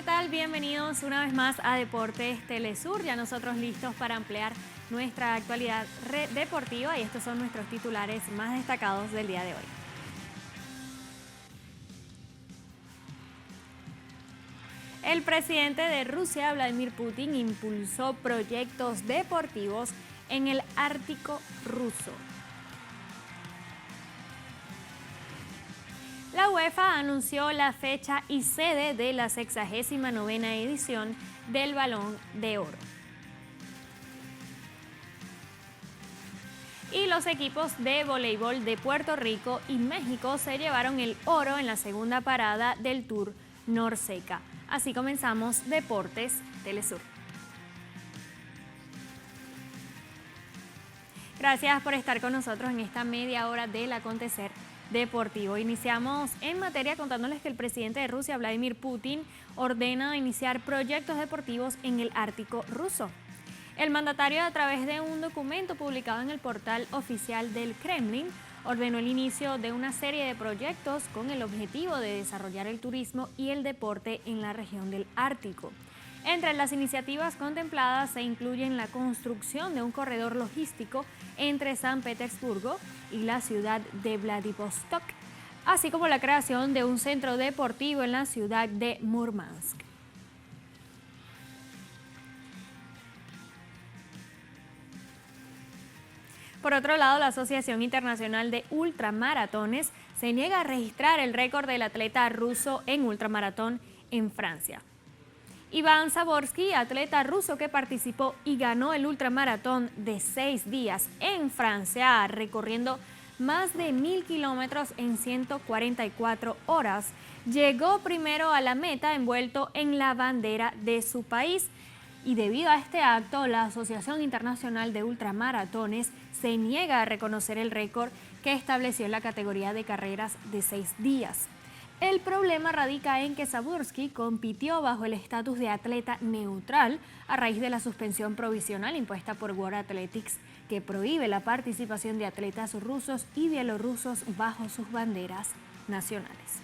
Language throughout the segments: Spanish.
¿qué tal? Bienvenidos una vez más a Deportes Telesur. Ya nosotros listos para ampliar nuestra actualidad deportiva y estos son nuestros titulares más destacados del día de hoy. El presidente de Rusia, Vladimir Putin, impulsó proyectos deportivos en el Ártico ruso. La UEFA anunció la fecha y sede de la 69ª edición del Balón de Oro. Y los equipos de voleibol de Puerto Rico y México se llevaron el oro en la segunda parada del Tour Norseca. Así comenzamos Deportes Telesur. Gracias por estar con nosotros en esta media hora del acontecer deportivo. Iniciamos en materia contándoles que el presidente de Rusia, Vladimir Putin, ordena iniciar proyectos deportivos en el Ártico ruso. El mandatario, a través de un documento publicado en el portal oficial del Kremlin, ordenó el inicio de una serie de proyectos con el objetivo de desarrollar el turismo y el deporte en la región del Ártico. Entre las iniciativas contempladas se incluyen la construcción de un corredor logístico entre San Petersburgo y la ciudad de Vladivostok, así como la creación de un centro deportivo en la ciudad de Murmansk. Por otro lado, la Asociación Internacional de Ultramaratones se niega a registrar el récord del atleta ruso en ultramaratón en Francia. Iván Saborsky, atleta ruso que participó y ganó el ultramaratón de 6 días en Francia, recorriendo más de 1000 kilómetros en 144 horas, llegó primero a la meta envuelto en la bandera de su país. Y debido a este acto, la Asociación Internacional de Ultramaratones se niega a reconocer el récord que estableció en la categoría de carreras de 6 días. El problema radica en que Saborsky compitió bajo el estatus de atleta neutral a raíz de la suspensión provisional impuesta por World Athletics, que prohíbe la participación de atletas rusos y bielorrusos bajo sus banderas nacionales.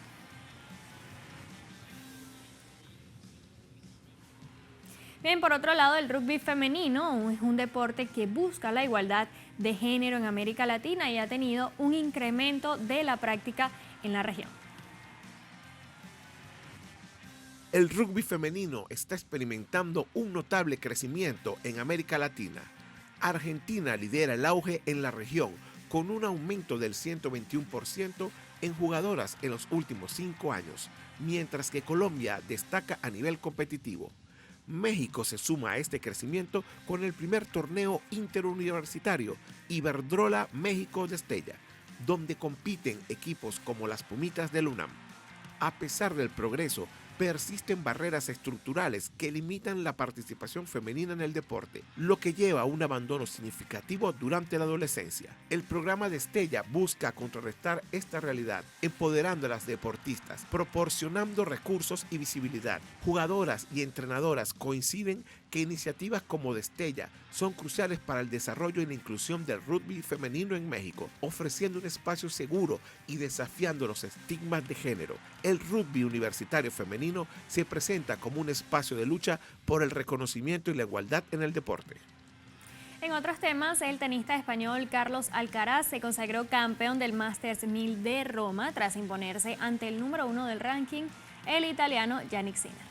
Bien, por otro lado, el rugby femenino es un deporte que busca la igualdad de género en América Latina y ha tenido un incremento de la práctica en la región. El rugby femenino está experimentando un notable crecimiento en América Latina. Argentina lidera el auge en la región con un aumento del 121% en jugadoras en los últimos 5 años, mientras que Colombia destaca a nivel competitivo. México se suma a este crecimiento con el primer torneo interuniversitario Iberdrola México Destella, donde compiten equipos como las Pumitas del UNAM. A pesar del progreso, persisten barreras estructurales que limitan la participación femenina en el deporte, lo que lleva a un abandono significativo durante la adolescencia. El programa Destella busca contrarrestar esta realidad, empoderando a las deportistas, proporcionando recursos y visibilidad. Jugadoras y entrenadoras coinciden que iniciativas como Destella son cruciales para el desarrollo y la inclusión del rugby femenino en México, ofreciendo un espacio seguro y desafiando los estigmas de género. El rugby universitario femenino se presenta como un espacio de lucha por el reconocimiento y la igualdad en el deporte. En otros temas, el tenista español Carlos Alcaraz se consagró campeón del Masters 1000 de Roma tras imponerse ante el número 1 del ranking, el italiano Jannik Sinner.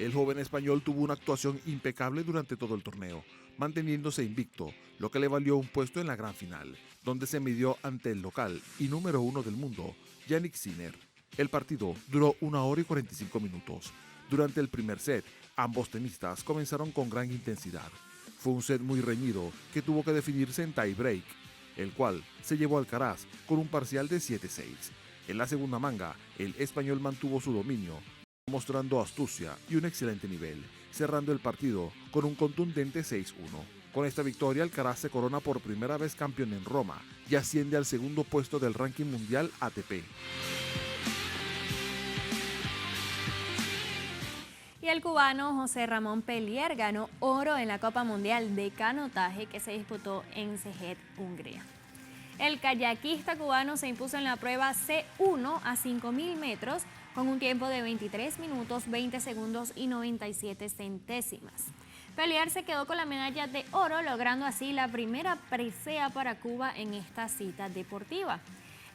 El joven español tuvo una actuación impecable durante todo el torneo, manteniéndose invicto, lo que le valió un puesto en la gran final, donde se midió ante el local y número 1 del mundo, Jannik Sinner. El partido duró 1 hora y 45 minutos. Durante el primer set, ambos tenistas comenzaron con gran intensidad. Fue un set muy reñido que tuvo que definirse en tie break, el cual se llevó Alcaraz con un parcial de 7-6. En la segunda manga, el español mantuvo su dominio, mostrando astucia y un excelente nivel, cerrando el partido con un contundente 6-1. Con esta victoria, Alcaraz se corona por primera vez campeón en Roma y asciende al segundo puesto del ranking mundial ATP. Y el cubano José Ramón Pellier ganó oro en la Copa Mundial de Canotaje que se disputó en Szeged, Hungría. El kayakista cubano se impuso en la prueba C1 a 5.000 metros con un tiempo de 23 minutos, 20 segundos y 97 centésimas. Pellier se quedó con la medalla de oro, logrando así la primera presea para Cuba en esta cita deportiva.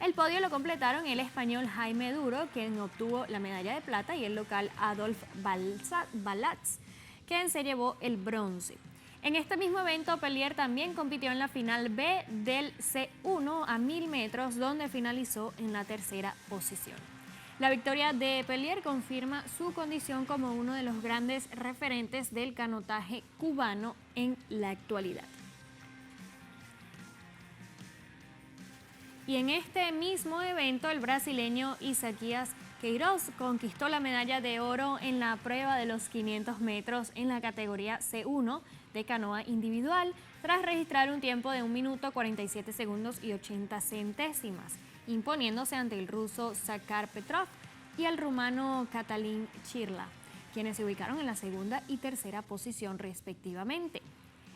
El podio lo completaron el español Jaime Duro, quien obtuvo la medalla de plata, y el local Adolf Balatz, quien se llevó el bronce. En este mismo evento, Pellier también compitió en la final B del C1 a 1000 metros, donde finalizó en la tercera posición. La victoria de Pellier confirma su condición como uno de los grandes referentes del canotaje cubano en la actualidad. Y en este mismo evento, el brasileño Isaquias Queiroz conquistó la medalla de oro en la prueba de los 500 metros en la categoría C1 de canoa individual, tras registrar un tiempo de 1 minuto 47 segundos y 80 centésimas, imponiéndose ante el ruso Zakhar Petrov y el rumano Catalin Chirla, quienes se ubicaron en la segunda y tercera posición respectivamente.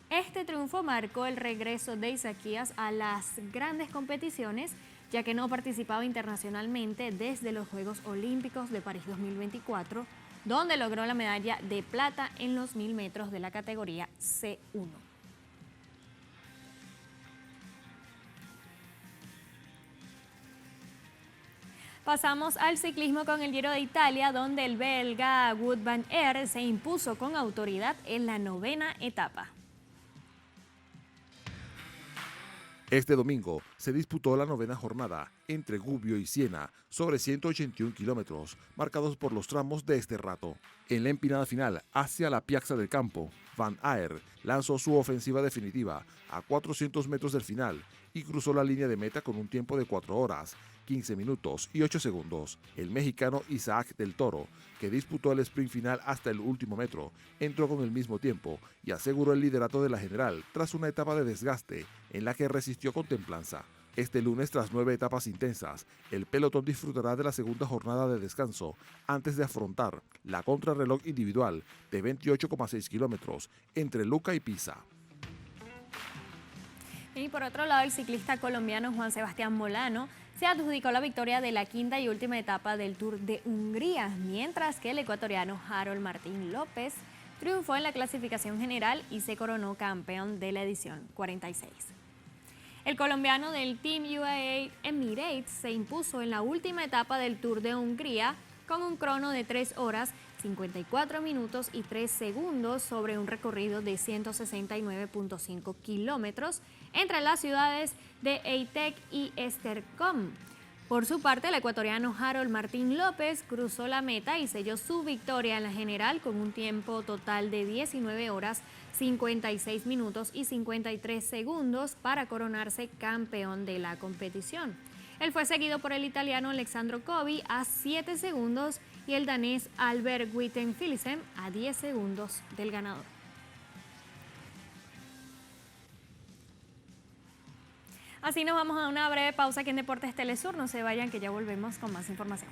Este triunfo marcó el regreso de Isaquias a las grandes competiciones, ya que no participaba internacionalmente desde los Juegos Olímpicos de París 2024, donde logró la medalla de plata en los 1000 metros de la categoría C1. Pasamos al ciclismo con el Giro de Italia, donde el belga Wout van Aert se impuso con autoridad en la 9ª etapa. Este domingo se disputó la 9ª jornada entre Gubbio y Siena sobre 181 kilómetros, marcados por los tramos de este rato. En la empinada final hacia la Piazza del Campo, Van Aert lanzó su ofensiva definitiva a 400 metros del final y cruzó la línea de meta con un tiempo de 4 horas, 15 minutos y 8 segundos. El mexicano Isaac del Toro, que disputó el sprint final hasta el último metro, entró con el mismo tiempo y aseguró el liderato de la general tras una etapa de desgaste en la que resistió con templanza. Este lunes, tras 9 etapas intensas, el pelotón disfrutará de la segunda jornada de descanso antes de afrontar la contrarreloj individual de 28,6 kilómetros entre Lucca y Pisa. Y por otro lado, el ciclista colombiano Juan Sebastián Molano se adjudicó la victoria de la quinta y última etapa del Tour de Hungría, mientras que el ecuatoriano Harold Martín López triunfó en la clasificación general y se coronó campeón de la edición 46. El colombiano del Team UAE Emirates se impuso en la última etapa del Tour de Hungría con un crono de 3 horas, 54 minutos y 3 segundos sobre un recorrido de 169.5 kilómetros entre las ciudades de Eitech y Esztergom. Por su parte, el ecuatoriano Harold Martín López cruzó la meta y selló su victoria en la general con un tiempo total de 19 horas, 56 minutos y 53 segundos para coronarse campeón de la competición. Él fue seguido por el italiano Alessandro Covi a 7 segundos y el danés Albert Wittenphilsen a 10 segundos del ganador. Así nos vamos a una breve pausa aquí en Deportes Telesur. No se vayan, que ya volvemos con más información.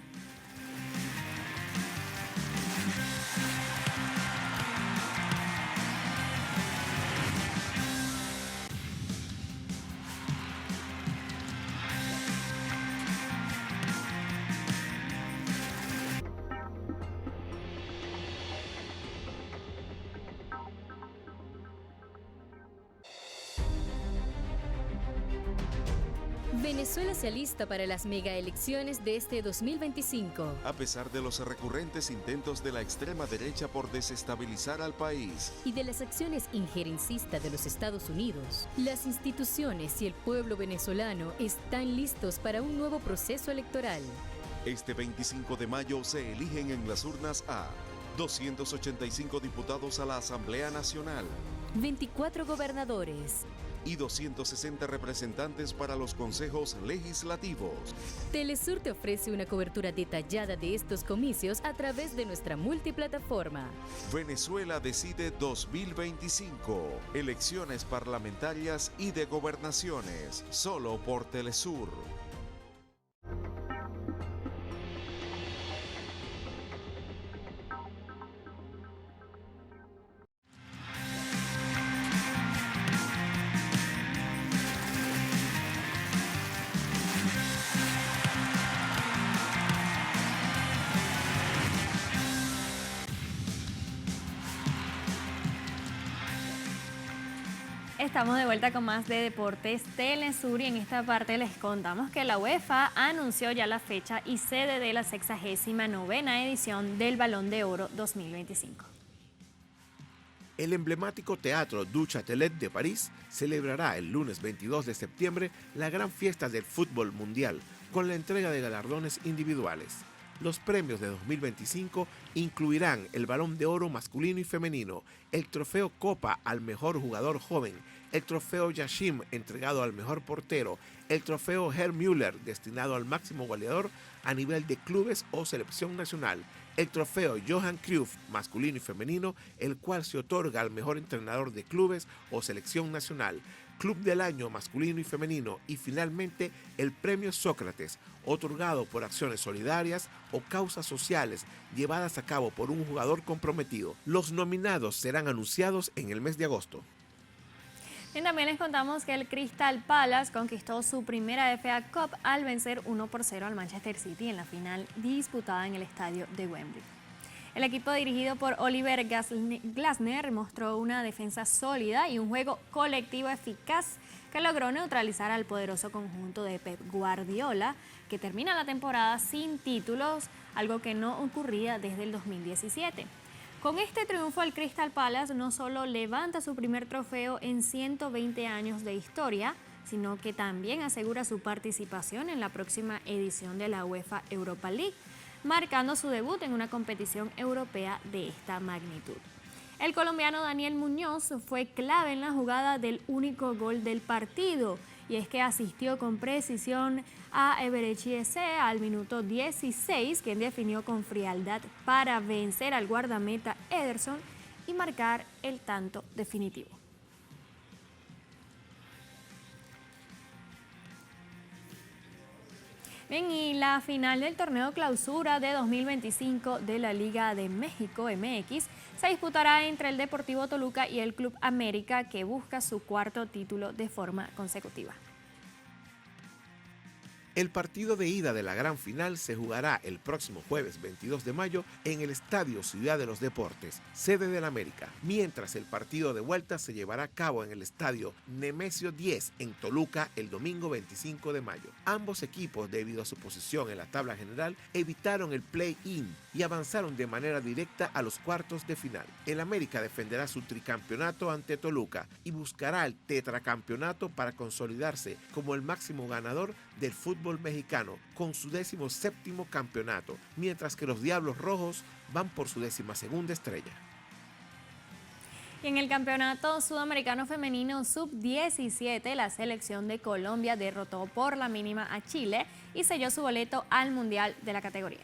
Venezuela se alista para las megaelecciones de este 2025. A pesar de los recurrentes intentos de la extrema derecha por desestabilizar al país y de las acciones injerencistas de los Estados Unidos, las instituciones y el pueblo venezolano están listos para un nuevo proceso electoral. Este 25 de mayo se eligen en las urnas a 285 diputados a la Asamblea Nacional, 24 gobernadores y 260 representantes para los consejos legislativos. Telesur te ofrece una cobertura detallada de estos comicios a través de nuestra multiplataforma. Venezuela Decide 2025. Elecciones parlamentarias y de gobernaciones. Solo por Telesur. Estamos de vuelta con más de Deportes Telesur y en esta parte les contamos que la UEFA anunció ya la fecha y sede de la 69ª edición del Balón de Oro 2025. El emblemático Teatro du Châtelet de París celebrará el lunes 22 de septiembre la gran fiesta del fútbol mundial con la entrega de galardones individuales. Los premios de 2025 incluirán el Balón de Oro masculino y femenino, el trofeo Copa al mejor jugador joven, el trofeo Yashim entregado al mejor portero, el trofeo Herr Müller destinado al máximo goleador a nivel de clubes o selección nacional, el trofeo Johan Cruyff masculino y femenino, el cual se otorga al mejor entrenador de clubes o selección nacional, Club del Año masculino y femenino y finalmente el premio Sócrates, otorgado por acciones solidarias o causas sociales llevadas a cabo por un jugador comprometido. Los nominados serán anunciados en el mes de agosto. Y también les contamos que el Crystal Palace conquistó su primera FA Cup al vencer 1-0 al Manchester City en la final disputada en el estadio de Wembley. El equipo dirigido por Oliver Glasner mostró una defensa sólida y un juego colectivo eficaz que logró neutralizar al poderoso conjunto de Pep Guardiola, que termina la temporada sin títulos, algo que no ocurría desde el 2017. Con este triunfo, el Crystal Palace no solo levanta su primer trofeo en 120 años de historia, sino que también asegura su participación en la próxima edición de la UEFA Europa League, marcando su debut en una competición europea de esta magnitud. El colombiano Daniel Muñoz fue clave en la jugada del único gol del partido, y es que asistió con precisión a Eberechi Eze al minuto 16, quien definió con frialdad para vencer al guardameta Ederson y marcar el tanto definitivo. Bien, y la final del torneo clausura de 2025 de la Liga de México MX se disputará entre el Deportivo Toluca y el Club América, que busca su cuarto título de forma consecutiva. El partido de ida de la gran final se jugará el próximo jueves 22 de mayo en el Estadio Ciudad de los Deportes, sede del América, mientras el partido de vuelta se llevará a cabo en el Estadio Nemesio 10 en Toluca el domingo 25 de mayo. Ambos equipos, debido a su posición en la tabla general, evitaron el play-in y avanzaron de manera directa a los cuartos de final. El América defenderá su tricampeonato ante Toluca y buscará el tetracampeonato para consolidarse como el máximo ganador del fútbol mexicano con su 17º campeonato, mientras que los Diablos Rojos van por su 12ª estrella. Y en el Campeonato Sudamericano Femenino Sub-17, la selección de Colombia derrotó por la mínima a Chile y selló su boleto al Mundial de la categoría.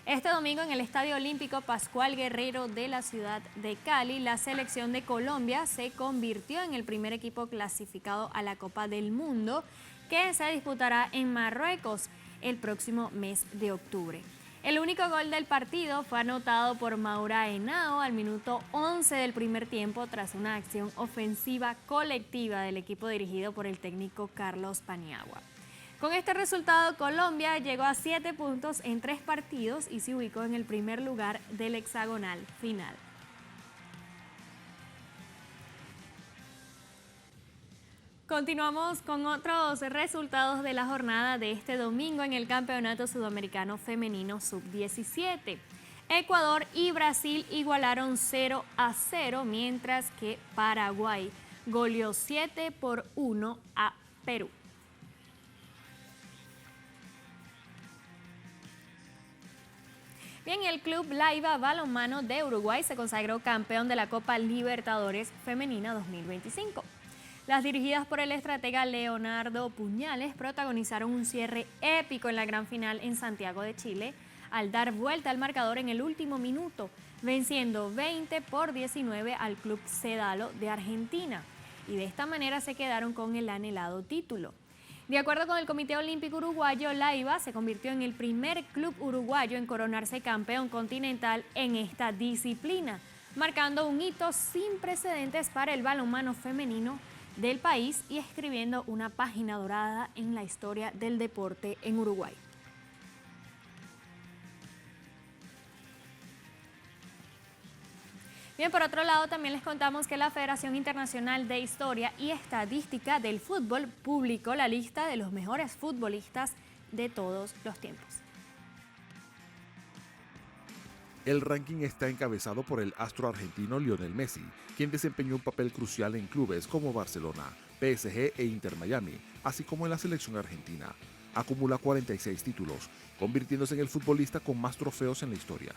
Este domingo en el Estadio Olímpico Pascual Guerrero de la ciudad de Cali, la selección de Colombia se convirtió en el primer equipo clasificado a la Copa del Mundo, que se disputará en Marruecos el próximo mes de octubre. El único gol del partido fue anotado por Maura Henao al minuto 11 del primer tiempo tras una acción ofensiva colectiva del equipo dirigido por el técnico Carlos Paniagua. Con este resultado, Colombia llegó a 7 puntos en 3 partidos y se ubicó en el primer lugar del hexagonal final. Continuamos con otros resultados de la jornada de este domingo en el Campeonato Sudamericano Femenino Sub-17. Ecuador y Brasil igualaron 0-0, mientras que Paraguay goleó 7-1 a Perú. Bien, el Club Laiva Balonmano de Uruguay se consagró campeón de la Copa Libertadores Femenina 2025. Las dirigidas por el estratega Leonardo Puñales protagonizaron un cierre épico en la gran final en Santiago de Chile, al dar vuelta al marcador en el último minuto, venciendo 20-19 al Club Cedalo de Argentina, y de esta manera se quedaron con el anhelado título. De acuerdo con el Comité Olímpico Uruguayo, Laiva se convirtió en el primer club uruguayo en coronarse campeón continental en esta disciplina, marcando un hito sin precedentes para el balonmano femenino del país y escribiendo una página dorada en la historia del deporte en Uruguay. Bien, por otro lado, también les contamos que la Federación Internacional de Historia y Estadística del Fútbol publicó la lista de los mejores futbolistas de todos los tiempos. El ranking está encabezado por el astro argentino Lionel Messi, quien desempeñó un papel crucial en clubes como Barcelona, PSG e Inter Miami, así como en la selección argentina. Acumula 46 títulos, convirtiéndose en el futbolista con más trofeos en la historia.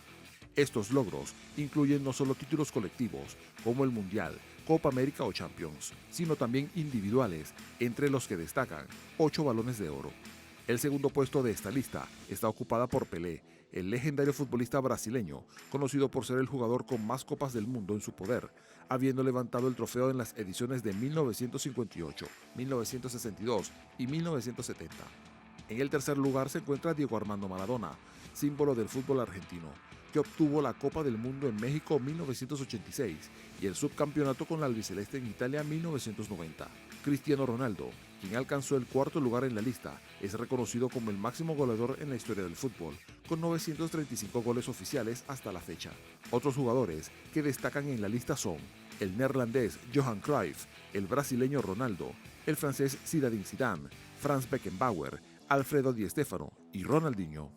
Estos logros incluyen no solo títulos colectivos, como el Mundial, Copa América o Champions, sino también individuales, entre los que destacan 8 balones de oro. El segundo puesto de esta lista está ocupada por Pelé, el legendario futbolista brasileño, conocido por ser el jugador con más copas del mundo en su poder, habiendo levantado el trofeo en las ediciones de 1958, 1962 y 1970. En el tercer lugar se encuentra Diego Armando Maradona, símbolo del fútbol argentino, que obtuvo la Copa del Mundo en México 1986 y el subcampeonato con la albiceleste en Italia 1990. Cristiano Ronaldo, quien alcanzó el cuarto lugar en la lista, es reconocido como el máximo goleador en la historia del fútbol, con 935 goles oficiales hasta la fecha. Otros jugadores que destacan en la lista son el neerlandés Johan Cruyff, el brasileño Ronaldo, el francés Zinedine Zidane, Franz Beckenbauer, Alfredo Di Stéfano y Ronaldinho.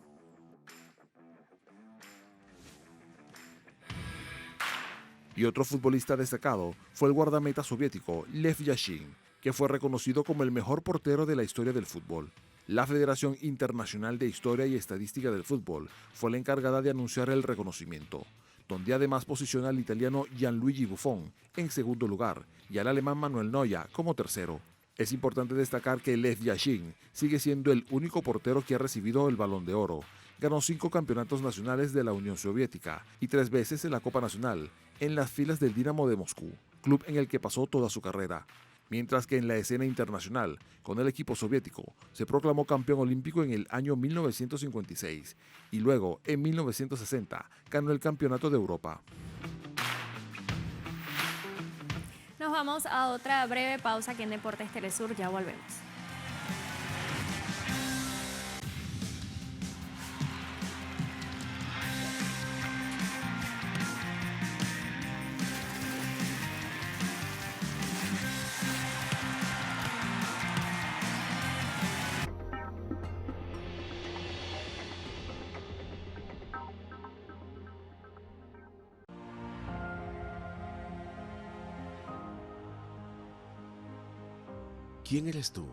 Y otro futbolista destacado fue el guardameta soviético Lev Yashin, que fue reconocido como el mejor portero de la historia del fútbol. La Federación Internacional de Historia y Estadística del Fútbol fue la encargada de anunciar el reconocimiento, donde además posiciona al italiano Gianluigi Buffon en segundo lugar y al alemán Manuel Neuer como tercero. Es importante destacar que Lev Yashin sigue siendo el único portero que ha recibido el Balón de Oro. Ganó 5 campeonatos nacionales de la Unión Soviética y 3 veces en la Copa Nacional, en las filas del Dinamo de Moscú, club en el que pasó toda su carrera. Mientras que en la escena internacional, con el equipo soviético, se proclamó campeón olímpico en el año 1956 y luego, en 1960, ganó el Campeonato de Europa. Nos vamos a otra breve pausa aquí en Deportes Telesur, ya volvemos. ¿Quién eres tú?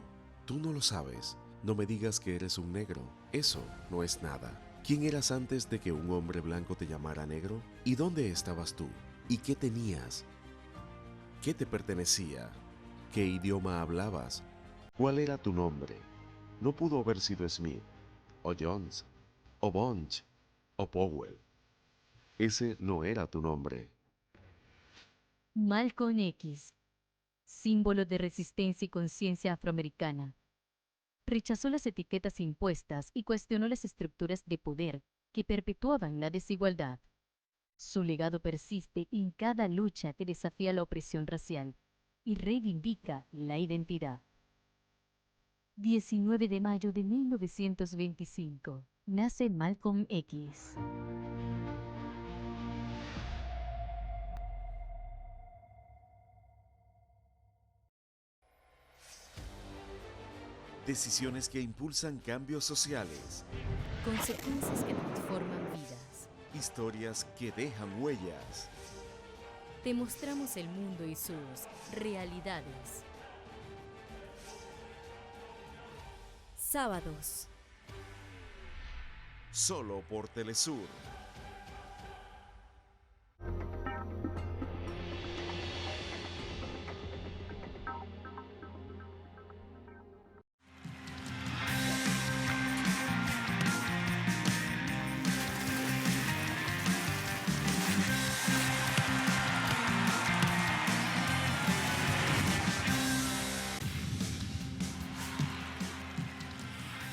Tú no lo sabes. No me digas que eres un negro. Eso no es nada. ¿Quién eras antes de que un hombre blanco te llamara negro? ¿Y dónde estabas tú? ¿Y qué tenías? ¿Qué te pertenecía? ¿Qué idioma hablabas? ¿Cuál era tu nombre? No pudo haber sido Smith, o Jones, o Bunch, o Powell. Ese no era tu nombre. Malcolm X, símbolo de resistencia y conciencia afroamericana. Rechazó las etiquetas impuestas y cuestionó las estructuras de poder que perpetuaban la desigualdad. Su legado persiste en cada lucha que desafía la opresión racial y reivindica la identidad. 19 de mayo de 1925. Nace Malcolm X. Decisiones que impulsan cambios sociales. Consecuencias que transforman vidas. Historias que dejan huellas. Te mostramos el mundo y sus realidades. Sábados. Solo por Telesur.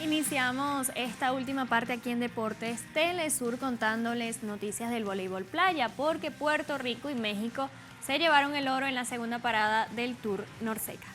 Iniciamos esta última parte aquí en Deportes Telesur contándoles noticias del voleibol playa porque Puerto Rico y México se llevaron el oro en la segunda parada del Tour Norseca.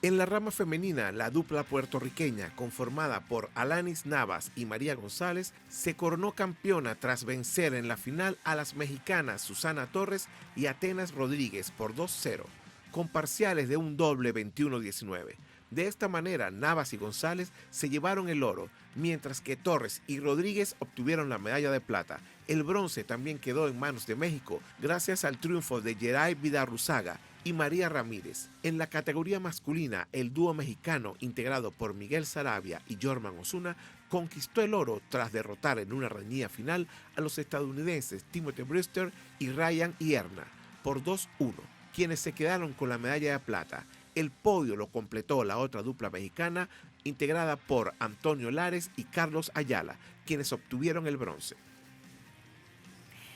En la rama femenina, la dupla puertorriqueña, conformada por Alanis Navas y María González, se coronó campeona tras vencer en la final a las mexicanas Susana Torres y Atenas Rodríguez por 2-0, con parciales de un doble 21-19. De esta manera, Navas y González se llevaron el oro, mientras que Torres y Rodríguez obtuvieron la medalla de plata. El bronce también quedó en manos de México, gracias al triunfo de Geray Vidarrúzaga y María Ramírez. En la categoría masculina, el dúo mexicano integrado por Miguel Saravia y Jorman Osuna conquistó el oro tras derrotar en una reñida final a los estadounidenses Timothy Brewster y Ryan Hierna por 2-1, quienes se quedaron con la medalla de plata. El podio lo completó la otra dupla mexicana integrada por Antonio Lares y Carlos Ayala, quienes obtuvieron el bronce.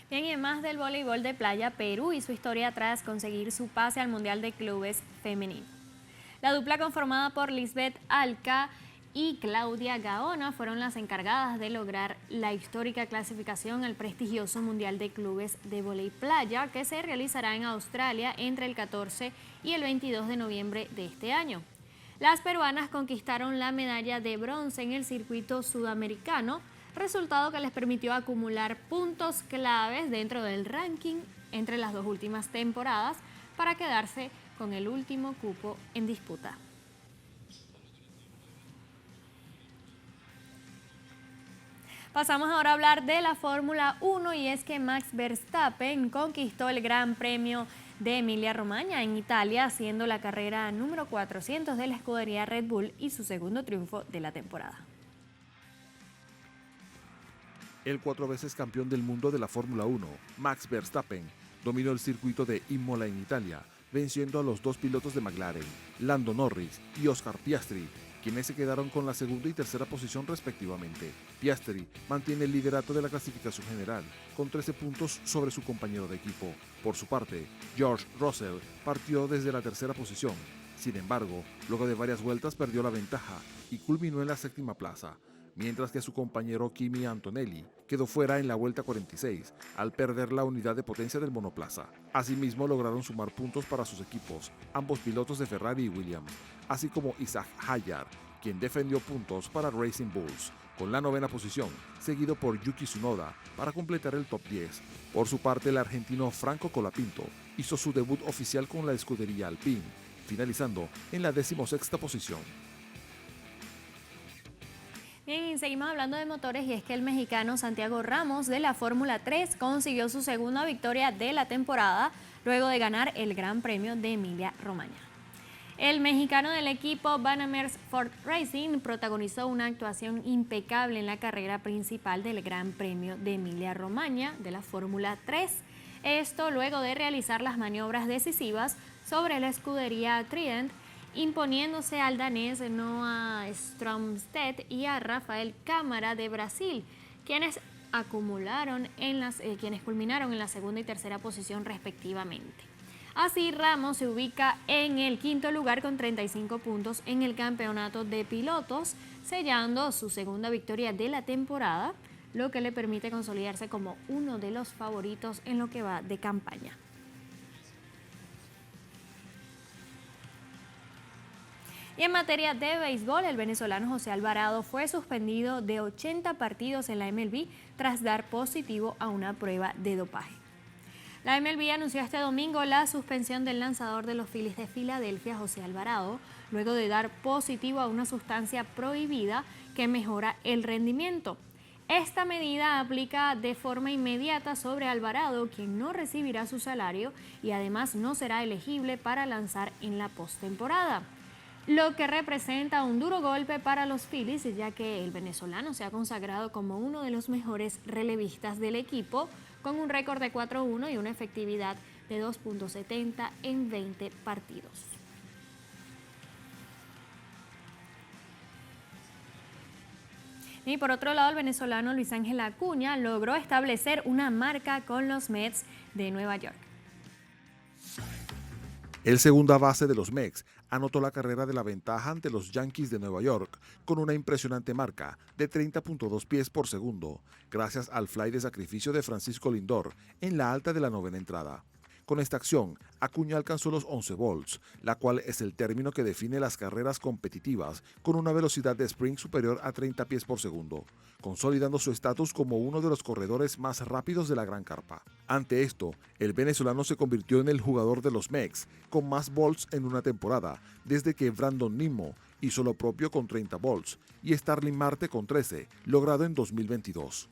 Bien, y además del voleibol de playa, Perú hizo historia tras conseguir su pase al Mundial de Clubes Femenino. La dupla conformada por Lisbeth Alca y Claudia Gaona fueron las encargadas de lograr la histórica clasificación al prestigioso Mundial de Clubes de Voleibol Playa que se realizará en Australia entre el 14 y el 22 de noviembre de este año. Las peruanas conquistaron la medalla de bronce en el circuito sudamericano, resultado que les permitió acumular puntos claves dentro del ranking entre las dos últimas temporadas para quedarse con el último cupo en disputa. Pasamos ahora a hablar de la Fórmula 1 y es que Max Verstappen conquistó el Gran Premio de Emilia-Romagna en Italia, siendo la carrera número 400 de la escudería Red Bull y su segundo triunfo de la temporada. El 4 veces campeón del mundo de la Fórmula 1, Max Verstappen, dominó el circuito de Imola en Italia, venciendo a los dos pilotos de McLaren, Lando Norris y Oscar Piastri, quienes se quedaron con la segunda y tercera posición respectivamente. Piastri mantiene el liderato de la clasificación general, con 13 puntos sobre su compañero de equipo. Por su parte, George Russell partió desde la tercera posición. Sin embargo, luego de varias vueltas perdió la ventaja y culminó en la séptima plaza, mientras que su compañero Kimi Antonelli quedó fuera en la vuelta 46 al perder la unidad de potencia del monoplaza. Asimismo, lograron sumar puntos para sus equipos, ambos pilotos de Ferrari y Williams, así como Isaac Hayar, quien defendió puntos para Racing Bulls, con la novena posición, seguido por Yuki Tsunoda para completar el top 10. Por su parte, el argentino Franco Colapinto hizo su debut oficial con la escudería Alpine, finalizando en la 16ª posición. Bien, seguimos hablando de motores y es que el mexicano Santiago Ramos de la Fórmula 3 consiguió su segunda victoria de la temporada luego de ganar el Gran Premio de Emilia-Romagna. El mexicano del equipo Banamex Ford Racing protagonizó una actuación impecable en la carrera principal del Gran Premio de Emilia-Romagna de la Fórmula 3. Esto luego de realizar las maniobras decisivas sobre la escudería Trident, imponiéndose al danés Noah Stromstedt y a Rafael Cámara de Brasil, quienes culminaron en la segunda y tercera posición respectivamente. Así, Ramos se ubica en el quinto lugar con 35 puntos en el campeonato de pilotos, sellando su segunda victoria de la temporada, lo que le permite consolidarse como uno de los favoritos en lo que va de campaña. Y en materia de béisbol, el venezolano José Alvarado fue suspendido de 80 partidos en la MLB tras dar positivo a una prueba de dopaje. La MLB anunció este domingo la suspensión del lanzador de los Phillies de Filadelfia, José Alvarado, luego de dar positivo a una sustancia prohibida que mejora el rendimiento. Esta medida aplica de forma inmediata sobre Alvarado, quien no recibirá su salario y además no será elegible para lanzar en la postemporada, lo que representa un duro golpe para los Phillies, ya que el venezolano se ha consagrado como uno de los mejores relevistas del equipo, con un récord de 4-1 y una efectividad de 2.70 en 20 partidos. Y por otro lado, el venezolano Luis Ángel Acuña logró establecer una marca con los Mets de Nueva York. El segunda base de los Mets anotó la carrera de la ventaja ante los Yankees de Nueva York con una impresionante marca de 30.2 pies por segundo, gracias al fly de sacrificio de Francisco Lindor en la alta de la novena entrada. Con esta acción, Acuña alcanzó los 11 volts, la cual es el término que define las carreras competitivas con una velocidad de sprint superior a 30 pies por segundo, consolidando su estatus como uno de los corredores más rápidos de la Gran Carpa. Ante esto, el venezolano se convirtió en el jugador de los Mex con más volts en una temporada, desde que Brandon Nimmo hizo lo propio con 30 volts y Starling Marte con 13, logrado en 2022.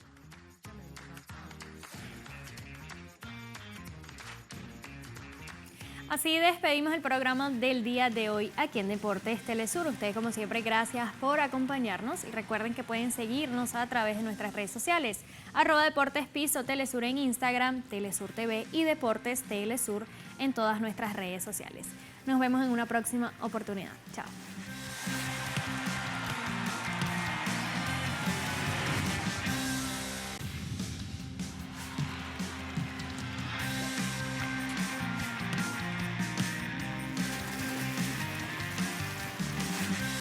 Así despedimos el programa del día de hoy aquí en Deportes Telesur. Ustedes, como siempre, gracias por acompañarnos y recuerden que pueden seguirnos a través de nuestras redes sociales, @Deportes Telesur en Instagram, Telesur TV y Deportes Telesur en todas nuestras redes sociales. Nos vemos en una próxima oportunidad. Chao.